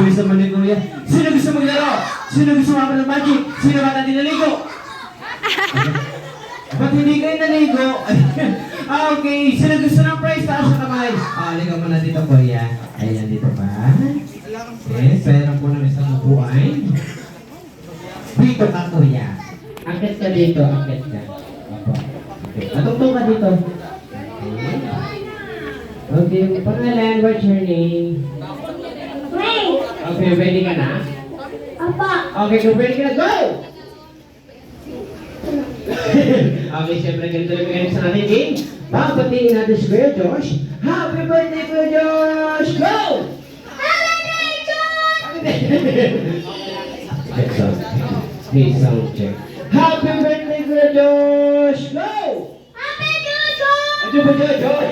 bilis naman ni Kuya. Sino gusto maglaro? Sino gusto mama ng magic? Sino ba natin naligo? Ba't hindi kayo naligo? Okay, sino gusto ng prize? Taas sa kamay. Ligaw mo na dito, Kuya. Ayan, dito pa. Okay, pera po ng isang upuan. Dito ka, Kuya. Akit ka dito, akit ka. Opo. Okay, atugtong ka dito. Okay, pangalan, what's your name? Wait! Okay, ready ka na? Apa! Okay, kung ready ka na, go! Okay, siyempre ganito lang ganito sa natin game. Papatingin natin si Kuya Josh. Happy birthday, Kuya Josh! Go! Happy birthday, Josh! Check sound. Hey, sound check. Happy birthday, Kuya Josh! Go! Happy Josh! Ano ba Josh?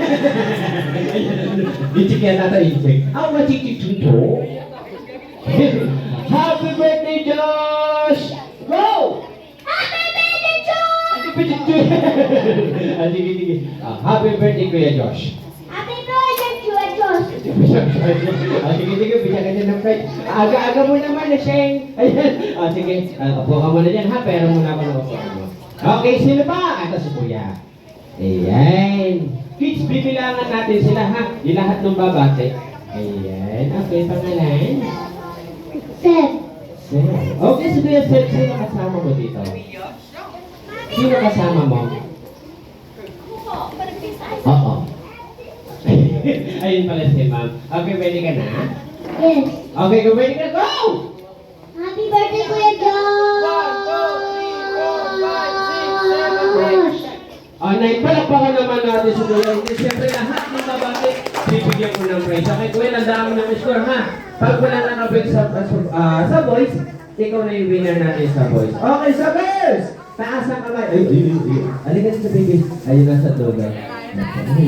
I-check yan natin, i-check. Machik-chik to. Happy birthday, Josh! Go! Happy birthday, Josh! Sige. Happy birthday, Kuya Josh. Happy birthday, Kuya Josh! Sige, bigyan ka niya ng prize. Aga-aga mo naman na Sheng. Ayan. Sige, upo ka muna dyan ha, pero muna ako ng upo mo. Okay, sino pa? Ito si Kuya. Ayan. Kids, bibilangan natin sila ha. Di lahat ng babate. Ayan. Okay, pangalan? Seth! Seth. Okay, si Kuya Seth, sino kasama mo dito? Sino kasama mo? Oo. Ayun pala si Ma'am. Okay, ready ka na? Yes! Okay, kung ready ka na, go! Happy birthday, Kuya Josh! 1, 2, 3, 4, 5, 6, 7, 8. Naipalakpakan naman natin si Kuya. Siyempre lahat ng babate, bibigyan ko ng praise. Okay, Kuya, nandaan mo ng score, ha? Pag wala na nabig sa boys, ikaw na yung winner natin sa boys. Okay, sa girls! Taas ang kamay. Ay. Halika sa baby. Ayun na sa dulo. Okay.